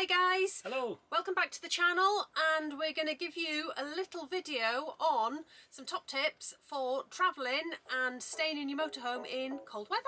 Hi guys! Hello! Welcome back to the channel, and we're going to give you a little video on some top tips for travelling and staying in your motorhome in cold weather.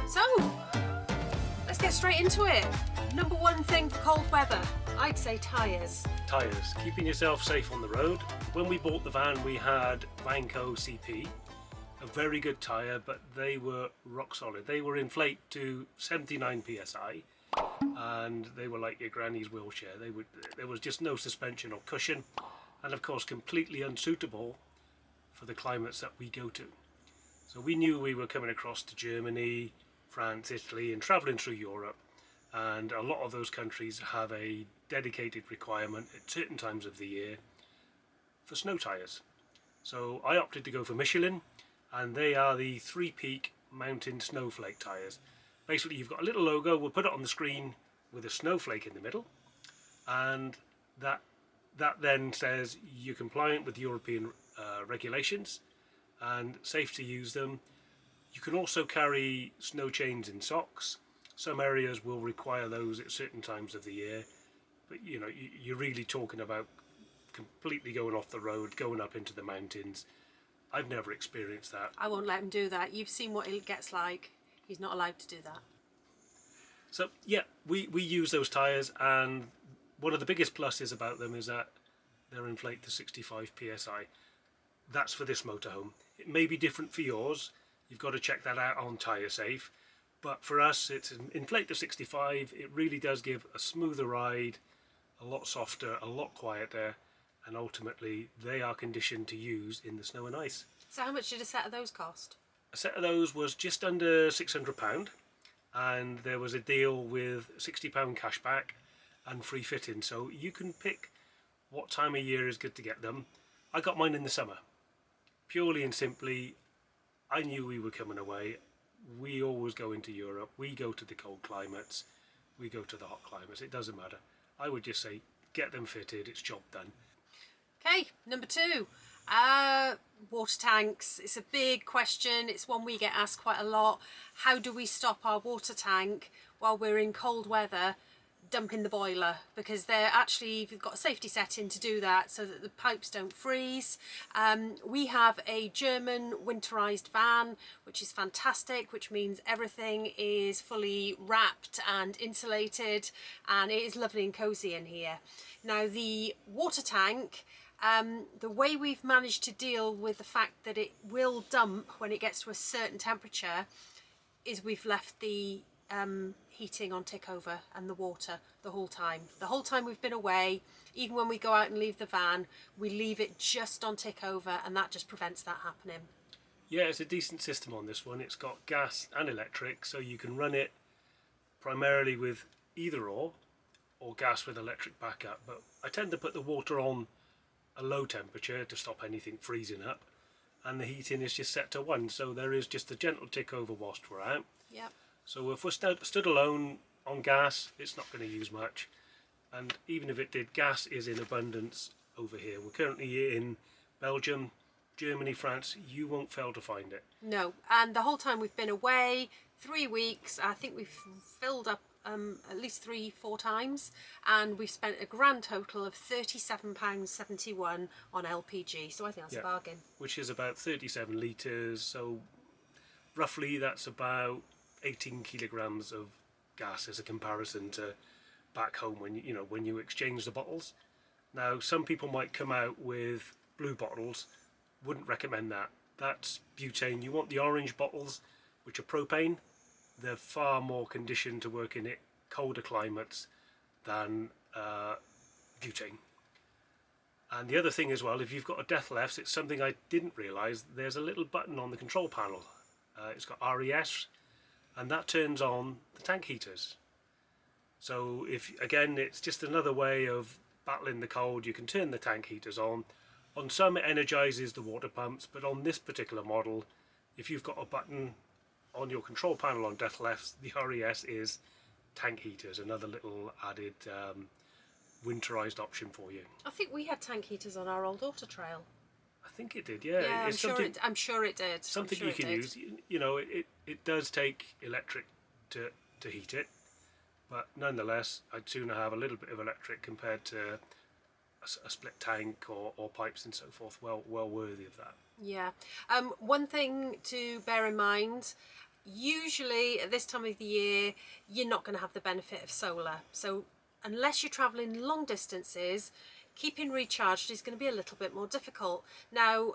So, let's get straight into it. Number one thing for cold weather, I'd say tyres. Tyres, keeping yourself safe on the road. When we bought the van we had Vanco CP, a very good tyre, but they were rock solid. They were inflate to 79 psi and they were like your granny's wheelchair. There was just no suspension or cushion, and of course completely unsuitable for the climates that we go to. So we knew we were coming across to Germany, France, Italy, and travelling through Europe, and a lot of those countries have a dedicated requirement at certain times of the year for snow tyres. So I opted to go for Michelin, and they are the 3-peak mountain snowflake tyres. Basically you've got a little logo, we'll put it on the screen with a snowflake in the middle, and that then says you're compliant with European regulations and safe to use them. You can also carry snow chains in socks. Some areas will require those at certain times of the year, but you know, you're really talking about completely going off the road, going up into the mountains. I've never experienced that. I won't let him do that. You've seen what it gets like. He's not allowed to do that. So yeah, we use those tyres, and one of the biggest pluses about them is that they're inflate to 65 psi. That's for this motorhome. It may be different for yours. You've got to check that out on Tyre Safe. But for us, it's an inflate to 65. It really does give a smoother ride, a lot softer, a lot quieter, and ultimately they are conditioned to use in the snow and ice. So how much did a set of those cost? A set of those was just under £600, and there was a deal with £60 cash back and free fitting. So you can pick what time of year is good to get them. I got mine in the summer. Purely and simply, I knew we were coming away. We always go into Europe. We go to the cold climates. We go to the hot climates. It doesn't matter. I would just say, get them fitted. It's job done. Okay, number two, water tanks. It's a big question. It's one we get asked quite a lot. How do we stop our water tank while we're in cold weather dumping the boiler? Because they're actually, you've got a safety setting to do that so that the pipes don't freeze. We have a German winterized van, which is fantastic, which means everything is fully wrapped and insulated, and it is lovely and cozy in here. Now the water tank, the way we've managed to deal with the fact that it will dump when it gets to a certain temperature is we've left the heating on tick over and the water the whole time. The whole time we've been away, even when we go out and leave the van, we leave it just on tick over, and that just prevents that happening. Yeah, it's a decent system on this one. It's got gas and electric, so you can run it primarily with either or gas with electric backup. But I tend to put the water on a low temperature to stop anything freezing up, and the heating is just set to 1, so there is just a gentle tick over whilst we're out. Yep. So if we're stood alone on gas, it's not going to use much, and even if it did, gas is in abundance over here. We're currently in Belgium, Germany, France. You won't fail to find it. No, and the whole time we've been away, 3 weeks, I think we've filled up at least 3-4 times, and we've spent a grand total of £37.71 on LPG, so I think that's a bargain. Which is about 37 litres, so roughly that's about 18 kilograms of gas as a comparison to back home when you exchange the bottles. Now some people might come out with blue bottles. Wouldn't recommend that. That's butane. You want the orange bottles, which are propane. They're far more conditioned to work in colder climates than butane. And the other thing as well, if you've got a death lefts, it's something I didn't realise, there's a little button on the control panel. It's got RES, and that turns on the tank heaters. So again, it's just another way of battling the cold. You can turn the tank heaters on. On some it energises the water pumps, but on this particular model, if you've got a button on your control panel on Death Left's, the RES is tank heaters, another little added winterized option for you. I think we had tank heaters on our old auto trail. I think it did, yeah. Yeah, It's I'm sure it did. something you can use. You know, it does take electric to heat it, but nonetheless, I'd sooner have a little bit of electric compared to a split tank or pipes and so forth. Well worthy of that. Yeah. One thing to bear in mind, usually at this time of the year, you're not going to have the benefit of solar. So unless you're travelling long distances, keeping recharged is going to be a little bit more difficult. Now,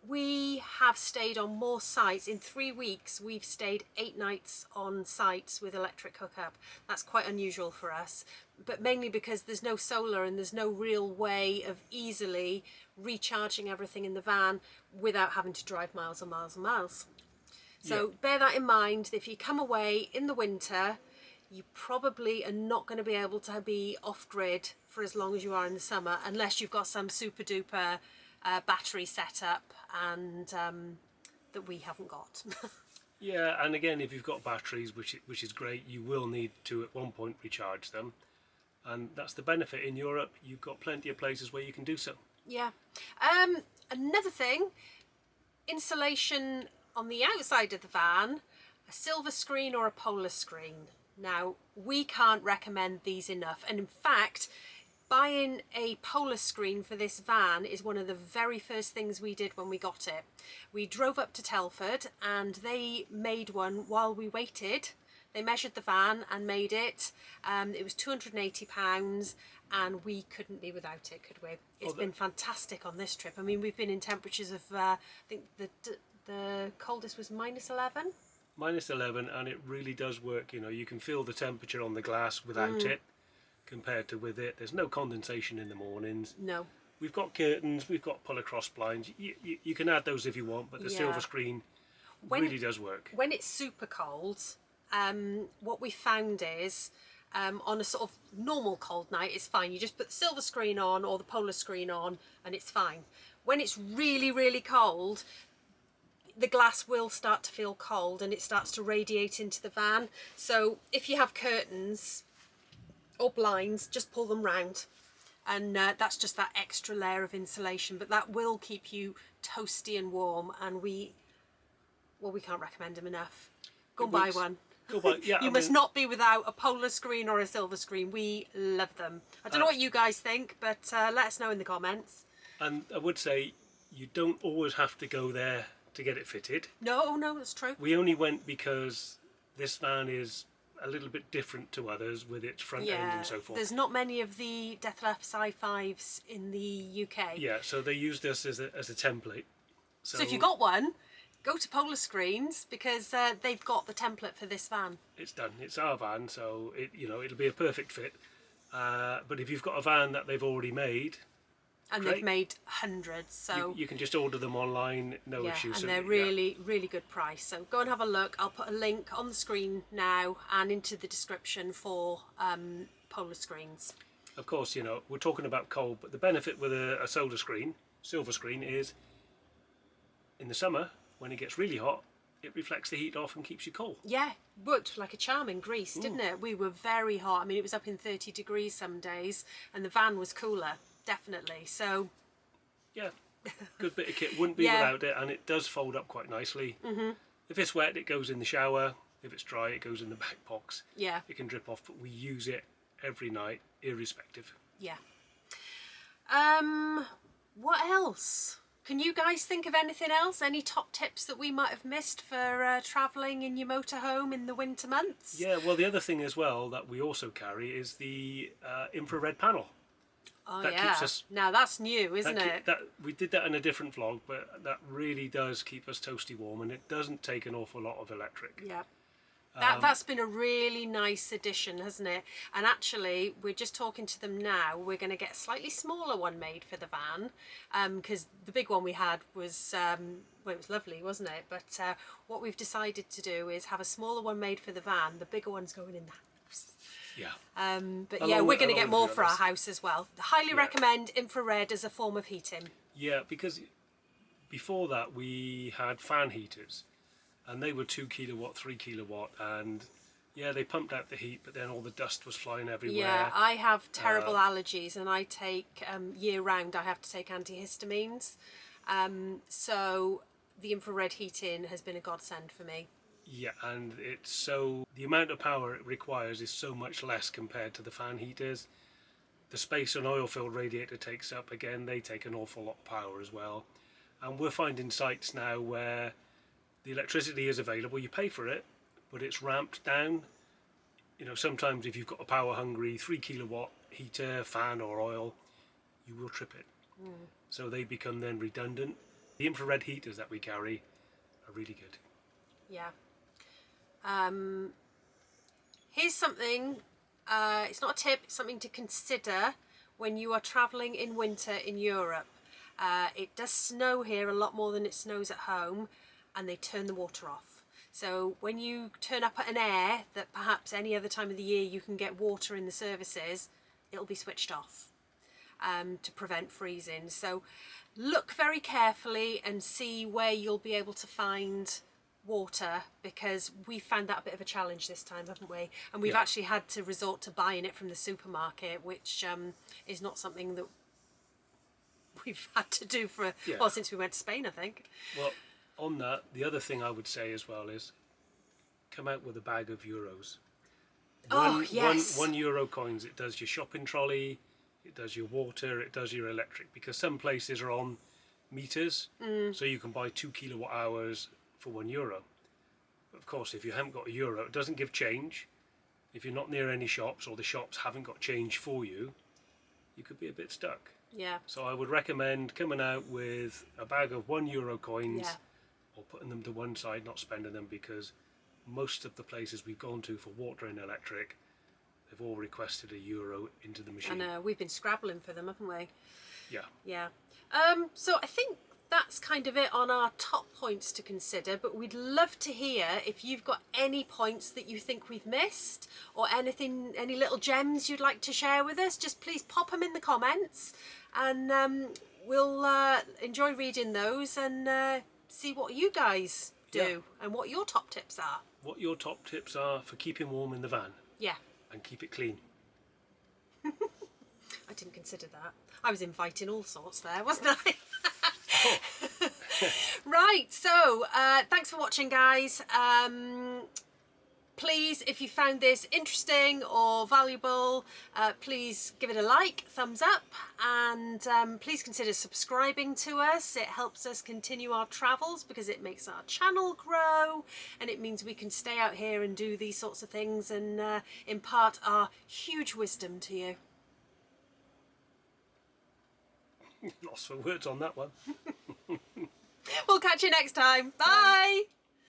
we have stayed on more sites. In 3 weeks, we've stayed 8 nights on sites with electric hookup. That's quite unusual for us, but mainly because there's no solar and there's no real way of easily recharging everything in the van without having to drive miles and miles and miles. So bear that in mind. If you come away in the winter, you probably are not going to be able to be off-grid for as long as you are in the summer, unless you've got some super duper battery setup and that we haven't got. Yeah, and again, if you've got batteries, which is great, you will need to at one point recharge them, and that's the benefit. In Europe, you've got plenty of places where you can do so. Yeah. Another thing, insulation on the outside of the van, a silver screen or a polar screen. Now, we can't recommend these enough, and in fact, buying a polar screen for this van is one of the very first things we did when we got it. We drove up to Telford and they made one while we waited. They measured the van and made it. It was £280 and we couldn't be without it, could we? It's been fantastic on this trip. I mean, we've been in temperatures of, I think the coldest was -11. -11, and it really does work. You know, you can feel the temperature on the glass without it compared to with it. There's no condensation in the mornings. No. We've got curtains, we've got pull across blinds. You can add those if you want, but the silver screen really does work. When it's super cold, what we found is on a sort of normal cold night, it's fine. You just put the silver screen on or the polar screen on and it's fine. When it's really, really cold, the glass will start to feel cold and it starts to radiate into the van. So if you have curtains or blinds, just pull them round, and that's just that extra layer of insulation, but that will keep you toasty and warm, and we can't recommend them enough. Go and buy one. Go buy, yeah. You must not be without a polar screen or a silver screen. We love them. I don't know what you guys think, but let us know in the comments. And I would say you don't always have to go there to get it fitted. No, that's true. We only went because this van is a little bit different to others with its front end and so forth. There's not many of the Death Left i5s in the UK. Yeah, so they used us as a template. So if you got one, go to Polar Screens because they've got the template for this van. It's done. It's our van, so it'll be a perfect fit. But if you've got a van that they've already made, and great. They've made hundreds, so you can just order them online, no issue. And they're really good price. So go and have a look. I'll put a link on the screen now and into the description for Polar Screens. Of course, we're talking about cold, but the benefit with a silver screen is in the summer when it gets really hot, it reflects the heat off and keeps you cool. Yeah, worked like a charm in Greece, didn't it? We were very hot. I mean, it was up in 30 degrees some days, and the van was cooler. Definitely. So yeah, good bit of kit, wouldn't be without it, and it does fold up quite nicely. If it's wet, it goes in the shower. If it's dry, it goes in the back box. Yeah, it can drip off, but we use it every night irrespective. Yeah. What else? Can you guys think of anything else? Any top tips that we might have missed for travelling in your motorhome in the winter months? Yeah, well, the other thing as well that we also carry is the infrared panel. Oh, keeps us, now that's new, isn't it? We did that in a different vlog, but that really does keep us toasty warm, and it doesn't take an awful lot of electric. Yeah. That's been a really nice addition, hasn't it? And actually, we're just talking to them now. We're going to get a slightly smaller one made for the van, because the big one we had was, well, it was lovely, wasn't it? But what we've decided to do is have a smaller one made for the van. The bigger one's going in the house. Yeah. But yeah, we're going to get more for our house as well. Highly recommend infrared as a form of heating. Yeah, because before that we had fan heaters, and they were 2 kilowatt, 3 kilowatt, and yeah, they pumped out the heat, but then all the dust was flying everywhere. Yeah, I have terrible allergies, and I take year round. I have to take antihistamines, so the infrared heating has been a godsend for me. Yeah, and the amount of power it requires is so much less compared to the fan heaters. The space an oil-filled radiator takes up, again, they take an awful lot of power as well. And we're finding sites now where the electricity is available, you pay for it, but it's ramped down. You know, sometimes if you've got a power hungry 3 kilowatt heater, fan or oil, you will trip it. So they become then redundant. The infrared heaters that we carry are really good. Yeah. Here's something, it's not a tip, it's something to consider when you are travelling in winter in Europe. It does snow here a lot more than it snows at home, and they turn the water off. So when you turn up at an air that perhaps any other time of the year you can get water in the services, it'll be switched off to prevent freezing. So look very carefully and see where you'll be able to find water, because we found that a bit of a challenge this time, haven't we? And we've actually had to resort to buying it from the supermarket, which is not something that we've had to do for well, since we went to Spain, I think. Well, on that, the other thing I would say as well is come out with a bag of euros. Yes. One euro coins, it does your shopping trolley, it does your water, it does your electric, because some places are on meters, so you can buy 2 kilowatt hours for €1. Of course, if you haven't got a euro, it doesn't give change. If you're not near any shops, or the shops haven't got change for you, you could be a bit stuck. Yeah. So I would recommend coming out with a bag of €1 coins, or putting them to one side, not spending them, because most of the places we've gone to for water and electric, they've all requested a euro into the machine. And we've been scrabbling for them, haven't we? Yeah. Yeah. So I think that's kind of it on our top points to consider, but we'd love to hear if you've got any points that you think we've missed, or anything, any little gems you'd like to share with us. Just please pop them in the comments, and we'll enjoy reading those and see what you guys do and what your top tips are. What your top tips are for keeping warm in the van. Yeah. And keep it clean. I didn't consider that. I was inviting all sorts there, wasn't I? Right, so thanks for watching, guys. Please, if you found this interesting or valuable, please give it a like, thumbs up, and please consider subscribing to us. It helps us continue our travels, because it makes our channel grow, and it means we can stay out here and do these sorts of things and impart our huge wisdom to you. Lost for words on that one. We'll catch you next time. Bye.